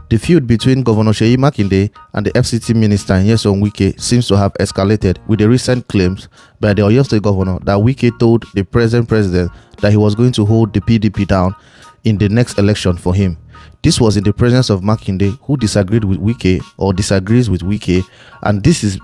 The feud between Governor Seyi Makinde and the FCT minister Nyesom Wike seems to have escalated with the recent claims by the Oyo State governor that Wike told the present president that he was going to hold the PDP down in the next election for him. This was in the presence of Makinde, who disagreed with Wike or disagrees with Wike, and this is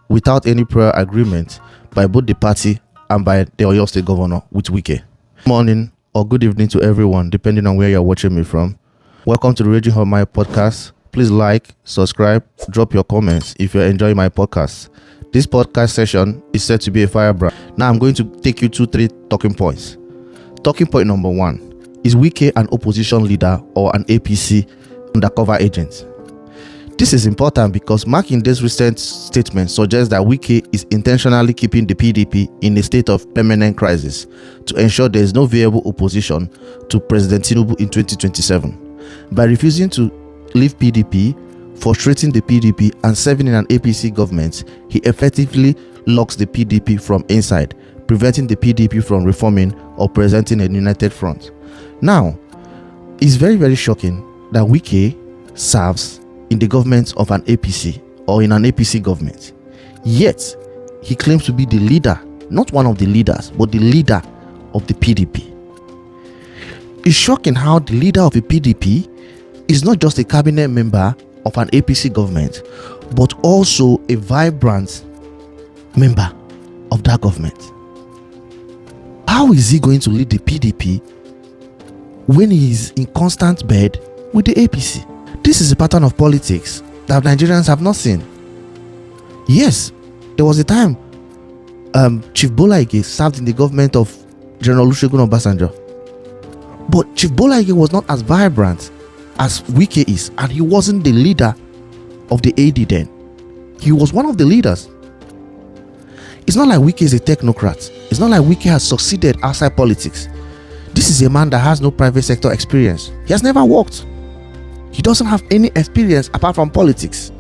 without any prior agreement by both the party and by the Oyo State governor with Wike. Good morning or good evening to everyone, depending on where you're watching me from. Welcome to the Raging Hot My podcast. Please like, subscribe, drop your comments if you're enjoying my podcast. This podcast session is set to be a firebrand. Now I'm going to take you to 3 talking points. Talking point number 1. Is Wike an opposition leader or an APC undercover agent? This is important because Makinde's recent statement suggests that Wike is intentionally keeping the PDP in a state of permanent crisis to ensure there is no viable opposition to President Tinubu in 2027. By refusing to leave PDP, frustrating the PDP, and serving in an APC government, he effectively locks the PDP from inside, preventing the PDP from reforming or presenting a united front. Now, it's very, very shocking that Wike serves in the government of an APC or in an APC government. Yet, he claims to be the leader, not one of the leaders, but the leader of the PDP. It's shocking how the leader of the PDP is not just a cabinet member of an APC government, but also a vibrant member of that government. How is he going to lead the PDP when he is in constant bed with the APC? This is a pattern of politics that Nigerians have not seen. Yes, there was a time Chief Bola Ige served in the government of General Olusegun Obasanjo. But Chief Bola Ige was not as vibrant as Wike is, and he wasn't the leader of the AD then. He was one of the leaders. It's not like Wike is a technocrat. It's not like Wike has succeeded outside politics. This is a man that has no private sector experience. He has never worked. He doesn't have any experience apart from politics.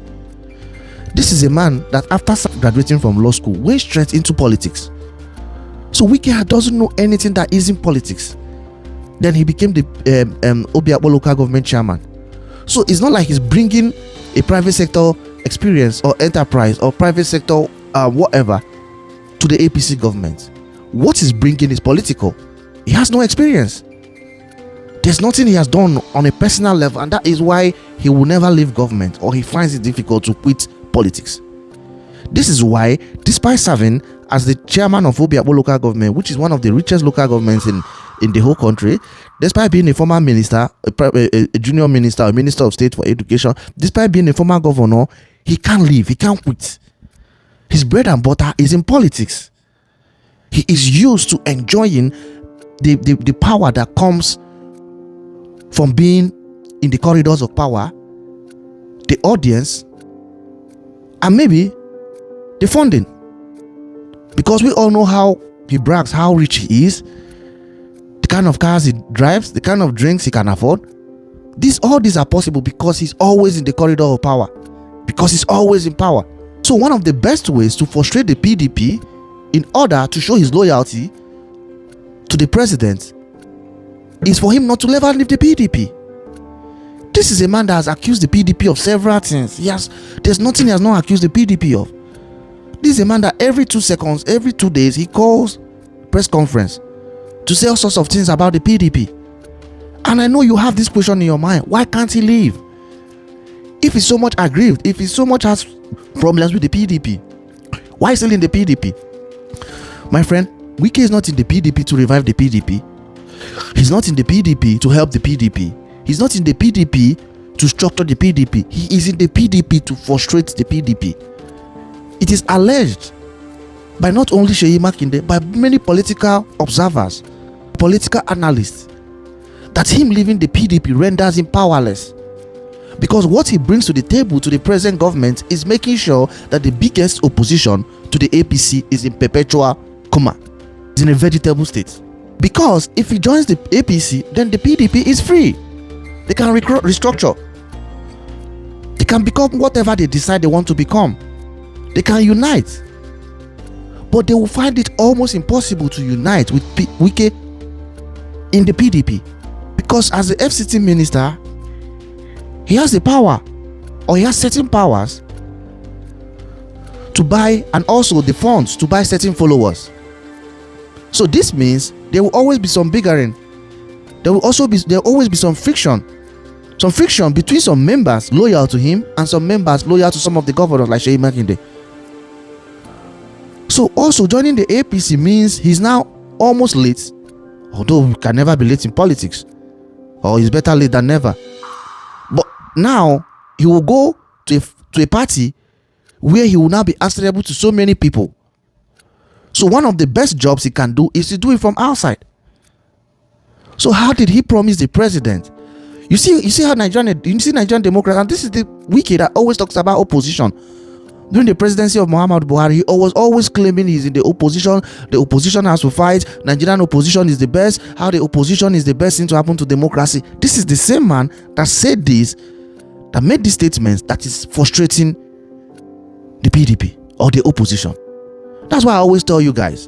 This is a man that after graduating from law school went straight into politics. So Wike doesn't know anything that isn't politics. Then he became the Obiakpo local government chairman. So it's not like he's bringing a private sector experience or enterprise or private sector whatever to the APC government. What he's bringing is political. He has no experience. There's nothing he has done on a personal level, and that is why he will never leave government, or he finds it difficult to quit politics. This is why, despite serving as the chairman of Obiakpo local government, which is one of the richest local governments in the whole country, despite being a former minister, a junior minister, a minister of state for education, despite being a former governor, he can't leave, he can't quit. His bread and butter is in politics. He is used to enjoying the power that comes from being in the corridors of power, the audience, and maybe the funding. Because we all know how he brags, how rich he is, the kind of cars he drives, the kind of drinks he can afford. All these are possible because he's always in the corridor of power, because he's always in power. So one of the best ways to frustrate the PDP in order to show his loyalty to the president is for him not to ever leave the PDP. This is a man that has accused the PDP of several things. There's nothing he has not accused the PDP of. This is a man that every 2 seconds, every 2 days, he calls press conference to say all sorts of things about the PDP. And I know you have this question in your mind. Why can't he leave? If he's so much aggrieved, if he so much has problems with the PDP, why is he still in the PDP? My friend, Wike is not in the PDP to revive the PDP. He's not in the PDP to help the PDP. He's not in the PDP to structure the PDP. He is in the PDP to frustrate the PDP. It is alleged by not only Seyi Makinde, but many political observers, political analysts, that him leaving the PDP renders him powerless. Because what he brings to the table to the present government is making sure that the biggest opposition to the APC is in perpetual coma. It's in a vegetable state. Because if he joins the APC, then the PDP is free. They can restructure. They can become whatever they decide they want to become. They can unite. But they will find it almost impossible to unite with Wike in the PDP. Because as the FCT minister, He has the power, or he has certain powers to buy, and also the funds to buy certain followers. So this means there will always be some bickering. There will always be some friction between some members loyal to him and some members loyal to some of the governors like Seyi Makinde. So also joining the APC means he's now almost late, although we can never be late in politics, or it's better late than never. But now he will go to a party where he will now be answerable to so many people. So one of the best jobs he can do is to do it from outside. So how did he promise the president? You see how Nigerian Democrats, and this is the Wike that always talks about opposition. During the presidency of Muhammadu Buhari, he was always claiming he's in the opposition. The opposition has to fight. Nigerian opposition is the best. How the opposition is the best thing to happen to democracy. This is the same man that said this, that made these statements, that is frustrating the PDP or the opposition. That's why I always tell you guys,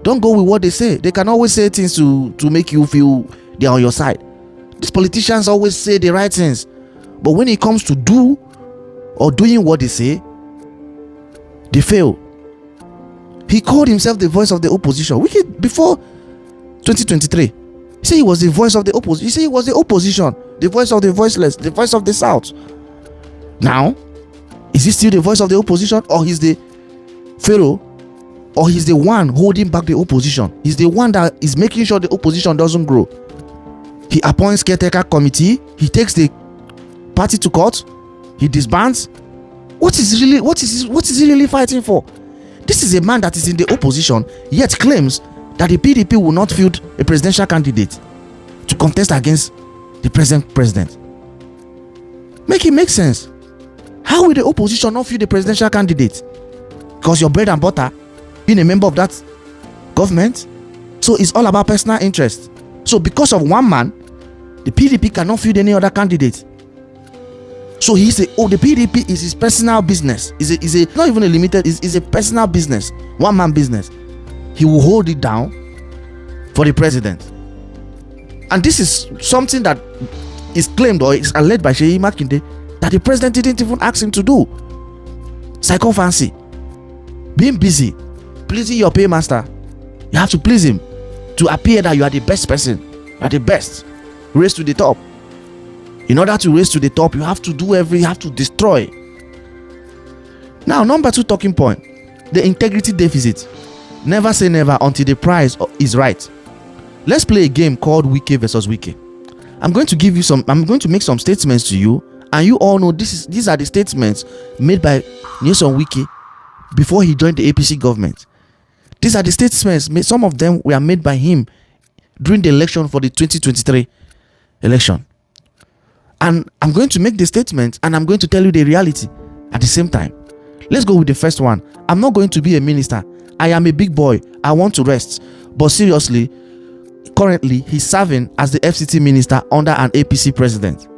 don't go with what they say. They can always say things to make you feel they're on your side. These politicians always say the right things, but when it comes to doing what they say, they fail. He called himself the voice of the opposition. Before 2023, he said he was the voice of the opposition. He said he was the opposition, the voice of the voiceless, the voice of the South. Now, is he still the voice of the opposition, or he's the Pharaoh, or he's the one holding back the opposition? He's the one that is making sure the opposition doesn't grow. He appoints caretaker committee. He takes the party to court. He disbands. What is he really fighting for? This is a man that is in the opposition, yet claims that the PDP will not field a presidential candidate to contest against the present president. Make it make sense. How will the opposition not field a presidential candidate? Because your bread and butter, being a member of that government. So it's all about personal interest. So because of one man, the PDP cannot field any other candidate. So he said, the PDP is his personal business. Is not even a limited, is a personal business, one man business. He will hold it down for the president. And this is something that is claimed or is alleged by Seyi Makinde that the president didn't even ask him to do. Psychophancy, being busy, pleasing your paymaster. You have to please him to appear that you are the best person. You are the best. Race to the top. In order to raise to the top, you have to you have to destroy. Now, number 2 talking point, the integrity deficit. Never say never until the price is right. Let's play a game called Wike versus Wike. I'm going to make some statements to you, and you all know these are the statements made by Nyesom Wike before he joined the APC government. These are the statements made, some of them were made by him during the election for the 2023 election. And I'm going to make the statement, and I'm going to tell you the reality at the same time. Let's go with the first one. I'm not going to be a minister. I am a big boy. I want to rest. But seriously, currently he's serving as the FCT minister under an APC president.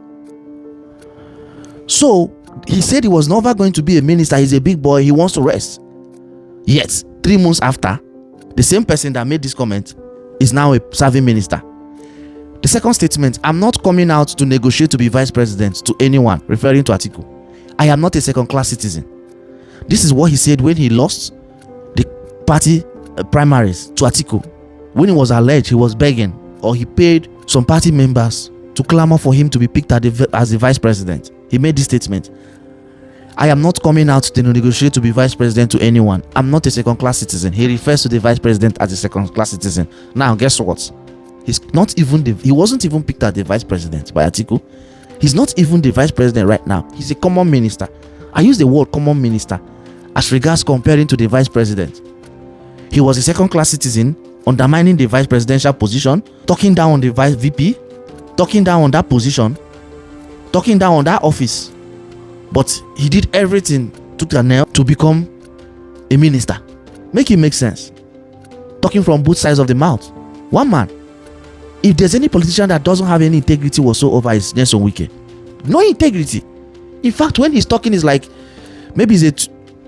So he said he was never going to be a minister. He's a big boy. He wants to rest. Yet 3 months after, the same person that made this comment is now a serving minister. The second statement, I'm not coming out to negotiate to be vice president to anyone, referring to Atiku. I am not a second-class citizen. This is what he said when he lost the party primaries to Atiku. When it was alleged he was begging, or he paid some party members to clamor for him to be picked as the vice president. He made this statement. I am not coming out to negotiate to be vice president to anyone. I'm not a second-class citizen. He refers to the vice president as a second-class citizen. Now, guess what? He wasn't even picked as the vice president by Atiku. He's not even the vice president right now. He's a common minister. I use the word common minister as regards comparing to the vice president. He was a second-class citizen, undermining the vice presidential position, talking down on the vice VP, talking down on that position, talking down on that office. But he did everything, took a nail to become a minister. Make it make sense. Talking from both sides of the mouth. One man. If there's any politician that doesn't have any integrity whatsoever, it's Nyesom Wike. No integrity. In fact, when he's talking, it's like maybe he's a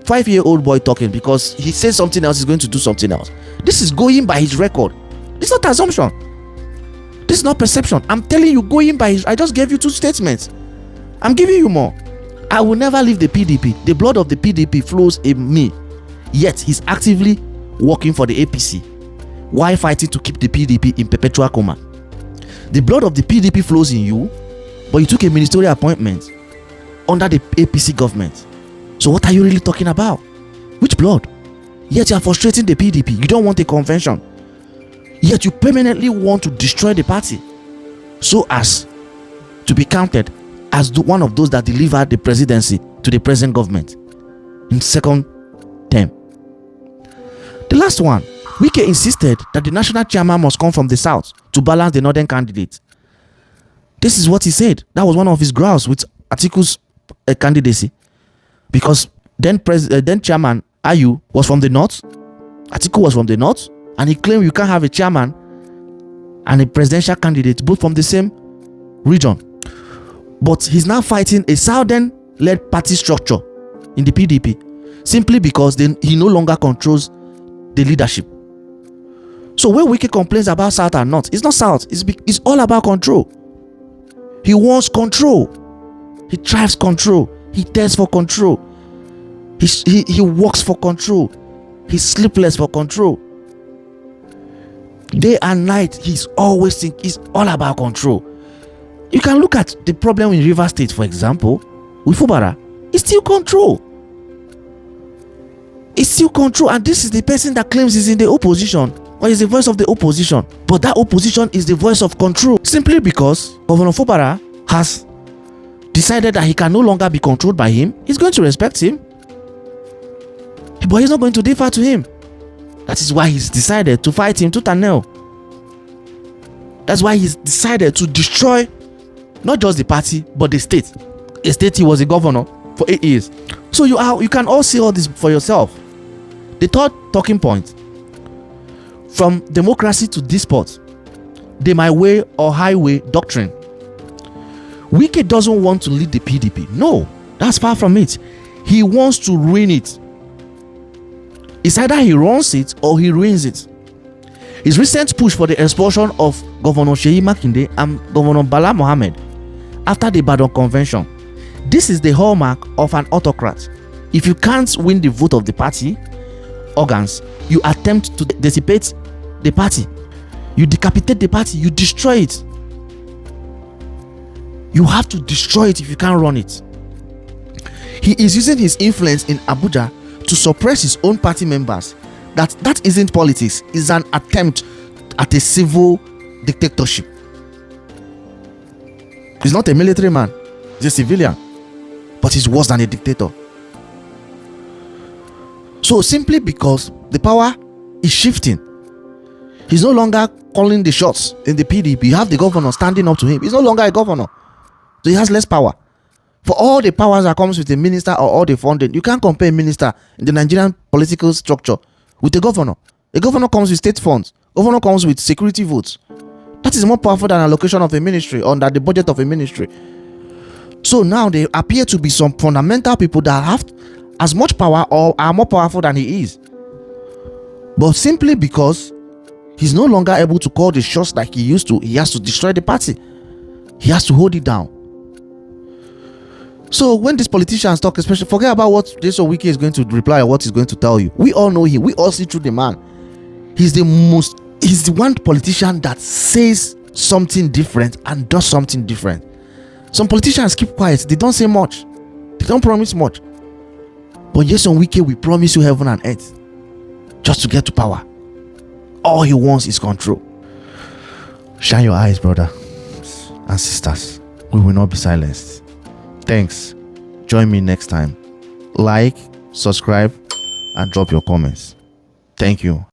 5-year-old boy talking, because he says something else, he's going to do something else. This is going by his record. It's not assumption. This is not perception. I'm telling you, going by his, I just gave you 2 statements. I'm giving you more. I will never leave the PDP. The blood of the PDP flows in me. Yet he's actively working for the APC while fighting to keep the PDP in perpetual coma. The blood of the PDP flows in you, but you took a ministerial appointment under the APC government. So what are you really talking about? Which blood? Yet you are frustrating the PDP. You don't want a convention. Yet you permanently want to destroy the party so as to be counted as one of those that delivered the presidency to the present government in second term. The last one, Wike insisted that the national chairman must come from the south to balance the northern candidate. This is what he said. That was one of his grounds with Atiku's candidacy, because then chairman Ayu was from the north, Atiku was from the north, and he claimed you can't have a chairman and a presidential candidate both from the same region. But he's now fighting a southern-led party structure in the PDP simply because he no longer controls the leadership. So when Wike complains about south and north, it's not south. It's all about control. He wants control. He thrives control. He tests for control. He works for control. He's sleepless for control. Day and night, he's always thinking. It's all about control. You can look at the problem in Rivers State, for example, with Fubara. It's still control. It's still control, and this is the person that claims he's in the opposition or is the voice of the opposition. But that opposition is the voice of control simply because Governor Fubara has decided that he can no longer be controlled by him. He's going to respect him, but he's not going to defer to him. That is why he's decided to fight him tooth and nail. That's why he's decided to destroy not just the party but the state. A state he was a governor for 8 years. So you can all see all this for yourself. The third talking point: from democracy to despot, the my way or highway doctrine. Wike doesn't want to lead the PDP. No, that's far from it. He wants to ruin it. It's either he runs it or he ruins it. His recent push for the expulsion of Governor Seyi Makinde and Governor Bala Mohammed after the Ibadan convention. This is the hallmark of an autocrat. If you can't win the vote of the party organs, you attempt to dissipate the party. You decapitate the party. You destroy it. You have to destroy it if you can't run it. He is using his influence in Abuja to suppress his own party members. That isn't politics. It's an attempt at a civil dictatorship. He's not a military man. He's a civilian. But he's worse than a dictator. So simply because the power is shifting, he's no longer calling the shots in the PDP. You have the governor standing up to him. He's no longer a governor. So he has less power. For all the powers that comes with a minister or all the funding, you can't compare a minister in the Nigerian political structure with a governor. A governor comes with state funds. Governor comes with security votes. That is more powerful than allocation of a ministry or than the budget of a ministry. So now there appear to be some fundamental people that have as much power or are more powerful than he is. But simply because he's no longer able to call the shots like he used to, he has to destroy the party. He has to hold it down. So when these politicians talk, especially, forget about what Nyesom Wike is going to reply or what he's going to tell you. We all know him. We all see through the man. He's the one politician that says something different and does something different. Some politicians keep quiet. They don't say much. They don't promise much. But Nyesom Wike will promise you heaven and earth just to get to power. All he wants is control. Shine your eyes, brother and sisters. We will not be silenced. Thanks. Join me next time. Like, subscribe, and drop your comments. Thank you.